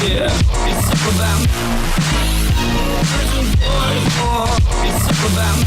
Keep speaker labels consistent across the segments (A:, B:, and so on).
A: Yeah, it's up about me. It's up about me.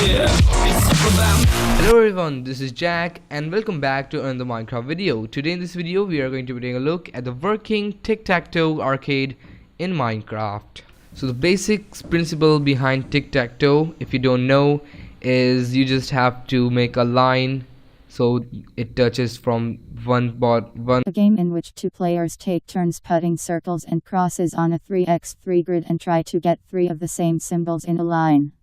A: Yeah, it's up about me. Hello everyone, this is Jack and welcome back to another Minecraft video. Today in this video we are going to be taking a look at the working tic-tac-toe arcade in Minecraft. So the basic principle behind tic-tac-toe, if you don't know, is you just have to make a line so it touches from a
B: game in which two players take turns putting circles and crosses on a 3x3 grid and try to get 3 of the same symbols in a line.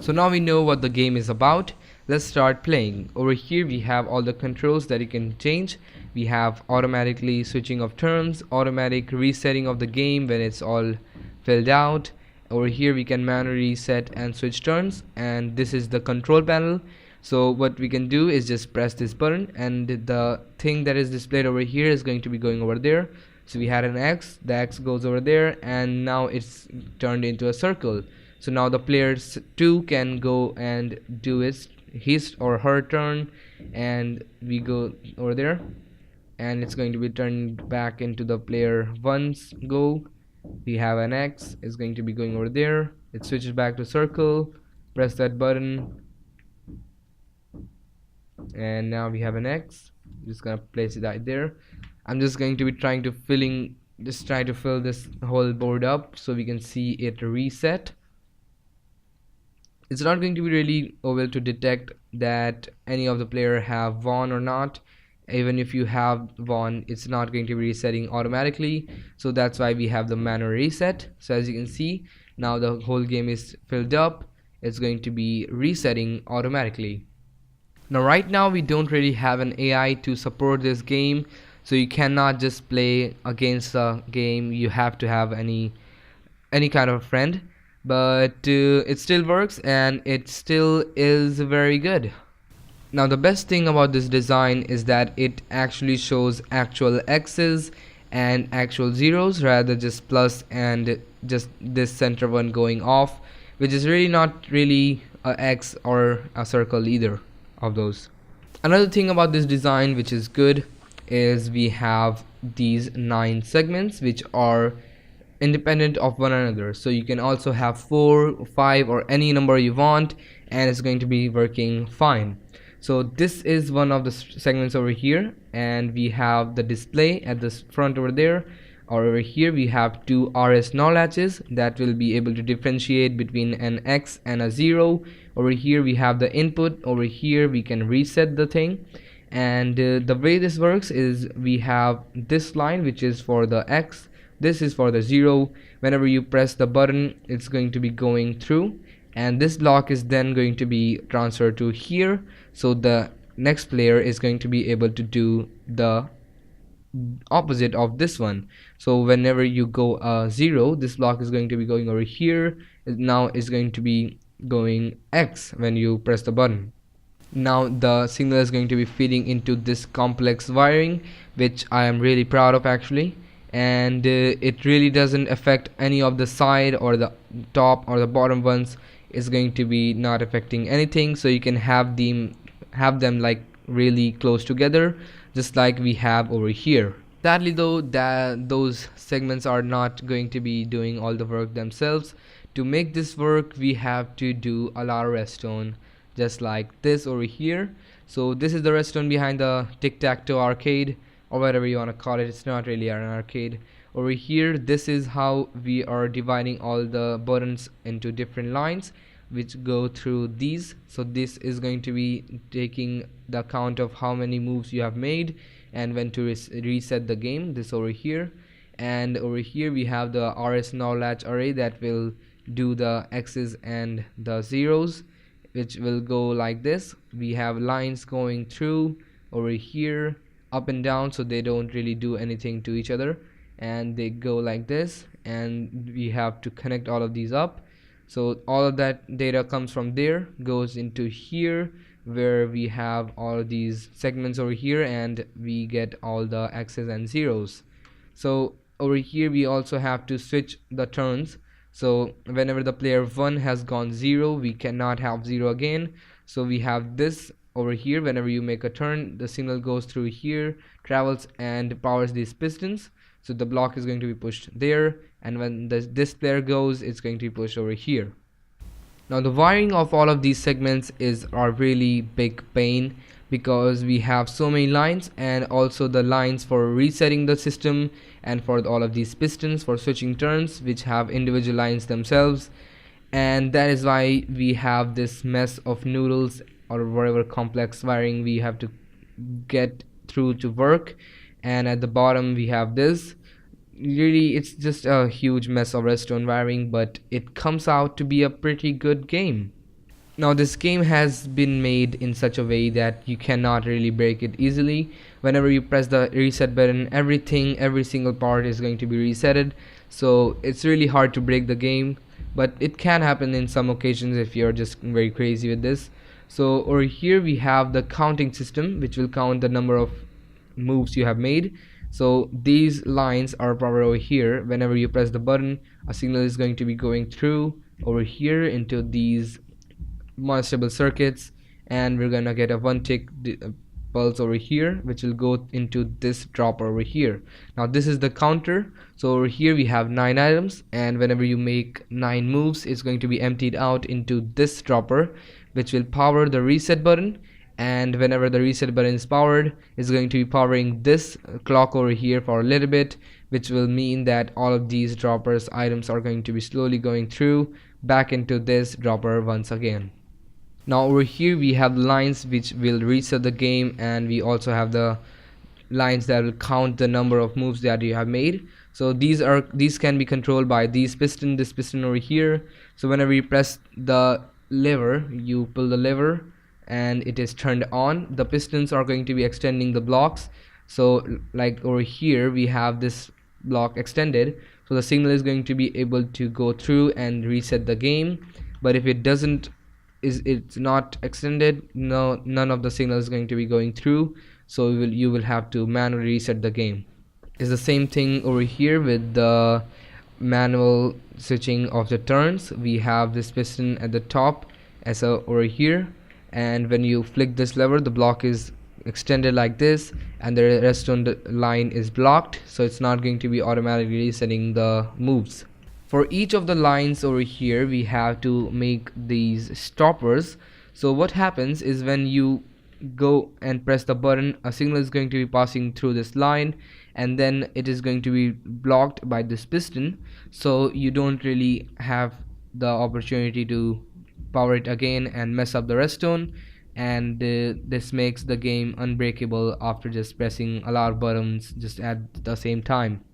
A: So now we know what the game is about. Let's start playing. Over here we have all the controls that you can change. We have automatically switching of turns, automatic resetting of the game when it's all filled out. Over here we can manually set and switch turns, and this is the control panel. So what we can do is just press this button and the thing that is displayed over here is going to be going over there. So we had an X, the X goes over there, and now it's turned into a circle. So now the player 2 can go and do his or her turn, and we go over there and it's going to be turned back into the player 1's go. We have an X, it's going to be going over there, it switches back to circle, press that button, and now we have an X. I'm just gonna place it right there. I'm just going to be trying to fill this whole board up so we can see it reset. It's not going to be really able to detect that any of the player have won or not. Even if you have won, it's not going to be resetting automatically, so that's why we have the manual reset. So as you can see, now the whole game is filled up, it's going to be resetting automatically. Now right now we don't really have an AI to support this game, so you cannot just play against the game. You have to have any kind of friend, but it still works and it still is very good. Now the best thing about this design is that it actually shows actual X's and actual zeros rather than just plus and just this center one going off, which is really not really a X or a circle either of those. Another thing about this design which is good is we have these 9 segments which are independent of one another, so you can also have 4, 5 or any number you want and it's going to be working fine. So this is one of the segments over here, and we have the display at the front over there, or over here we have 2 RS null latches that will be able to differentiate between an X and a 0. Over here we have the input, over here we can reset the thing, and the way this works is we have this line which is for the X, this is for the 0. Whenever you press the button it's going to be going through, and this block is then going to be transferred to here, so the next player is going to be able to do the opposite of this one. So whenever you go 0, this block is going to be going over here, now is going to be going X when you press the button. Now the signal is going to be feeding into this complex wiring, which I am really proud of actually, and it really doesn't affect any of the side or the top or the bottom ones. Is going to be not affecting anything, so you can have them like really close together, just like we have over here. Sadly though, those segments are not going to be doing all the work themselves. To make this work we have to do a lot of redstone, just like this over here. So this is the redstone behind the tic-tac-toe arcade, or whatever you want to call it. It's not really an arcade. Over here this is how we are dividing all the buttons into different lines which go through these. So this is going to be taking the count of how many moves you have made and when to reset the game, this over here. And over here we have the RS null latch array that will do the X's and the zeros, which will go like this. We have lines going through over here up and down, so they don't really do anything to each other, and they go like this, and we have to connect all of these up. So all of that data comes from there, goes into here where we have all of these segments over here, and we get all the X's and zeros. So over here we also have to switch the turns. So whenever the player 1 has gone 0, we cannot have 0 again. So we have this over here. Whenever you make a turn, the signal goes through here, travels and powers these pistons. So the block is going to be pushed there, and when this player goes, it's going to be pushed over here. Now the wiring of all of these segments is a really big pain, because we have so many lines, and also the lines for resetting the system, and for all of these pistons for switching turns, which have individual lines themselves. And that is why we have this mess of noodles or whatever complex wiring we have to get through to work. And at the bottom we have this. Really, it's just a huge mess of redstone wiring, but it comes out to be a pretty good game. Now this game has been made in such a way that you cannot really break it easily. Whenever you press the reset button, every single part is going to be resetted, so it's really hard to break the game, but it can happen in some occasions if you're just very crazy with this. So over here we have the counting system, which will count the number of moves you have made. So these lines are powered over here. Whenever you press the button, a signal is going to be going through over here into these monstrable circuits, and we're gonna get a 1 tick pulse over here, which will go into this dropper over here. Now this is the counter. So over here we have 9 items, and whenever you make 9 moves, it's going to be emptied out into this dropper, which will power the reset button. And whenever the reset button is powered, it's going to be powering this clock over here for a little bit, which will mean that all of these droppers items are going to be slowly going through back into this dropper once again. Now over here we have the lines which will reset the game, and we also have the lines that will count the number of moves that you have made. So these can be controlled by this piston over here. So whenever you press the lever, you pull the lever and it is turned on, the pistons are going to be extending the blocks. So like over here we have this block extended, so the signal is going to be able to go through and reset the game. But if it doesn't, it's not extended, none of the signal is going to be going through, so you will have to manually reset the game. It's the same thing over here with the manual switching of the turns. We have this piston at the top as over here, and when you flick this lever, the block is extended like this, and the redstone line is blocked, so it's not going to be automatically resetting the moves. For each of the lines over here we have to make these stoppers. So what happens is when you go and press the button, a signal is going to be passing through this line, and then it is going to be blocked by this piston, so you don't really have the opportunity to power it again and mess up the redstone. And this makes the game unbreakable after just pressing a lot of buttons just at the same time.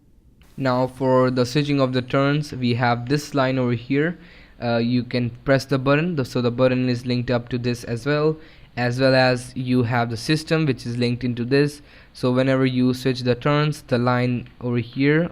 A: Now for the switching of the turns, we have this line over here. You can press the button, so the button is linked up to this as well as you have the system which is linked into this. So whenever you switch the turns, the line over here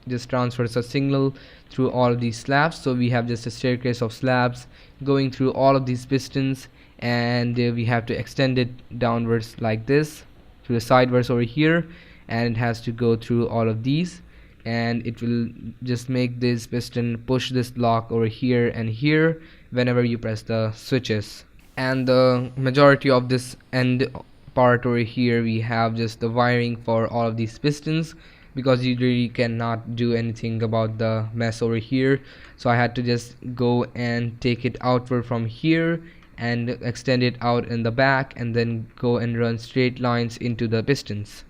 A: just transfers a signal through all of these slabs. So we have just a staircase of slabs going through all of these pistons, and we have to extend it downwards like this to the sideways over here, and it has to go through all of these, and it will just make this piston push this block over here and here whenever you press the switches. And the majority of this end part over here, we have just the wiring for all of these pistons, because you really cannot do anything about the mess over here. So I had to just go and take it outward from here and extend it out in the back, and then go and run straight lines into the pistons.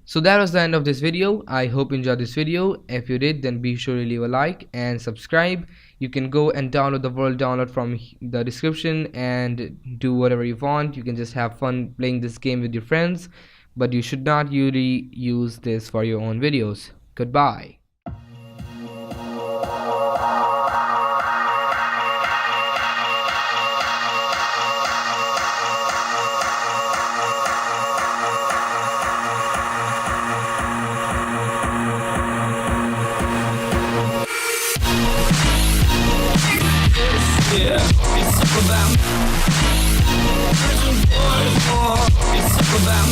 A: So that was the end of this video. I hope you enjoyed this video. If you did, then be sure to leave a like and subscribe. You can go and download the world download from the description and do whatever you want. You can just have fun playing this game with your friends, but you should not usually use this for your own videos. Goodbye.
C: Yeah, it's up for them. It's up for them.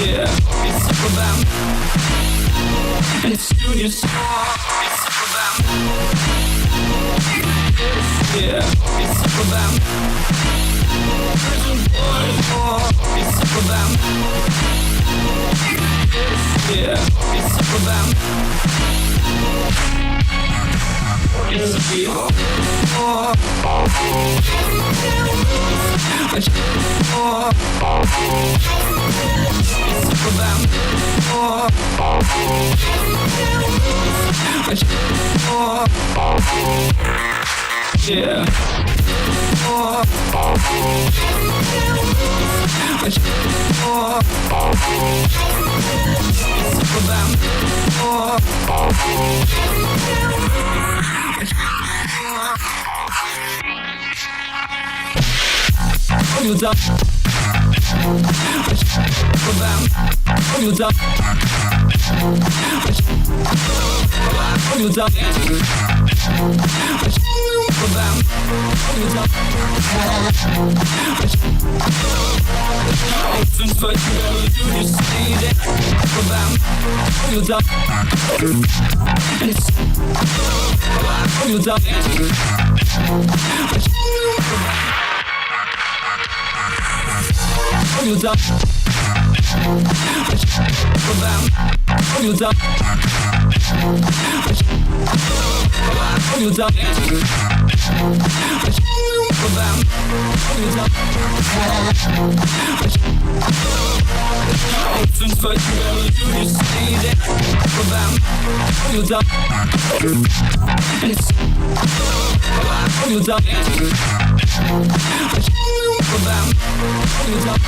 C: Yeah, it's up for them. Yeah. You done? You done? You done? Since but you see that you done? You done? You done? You done? You done? Since but you see that you done? You done? You done?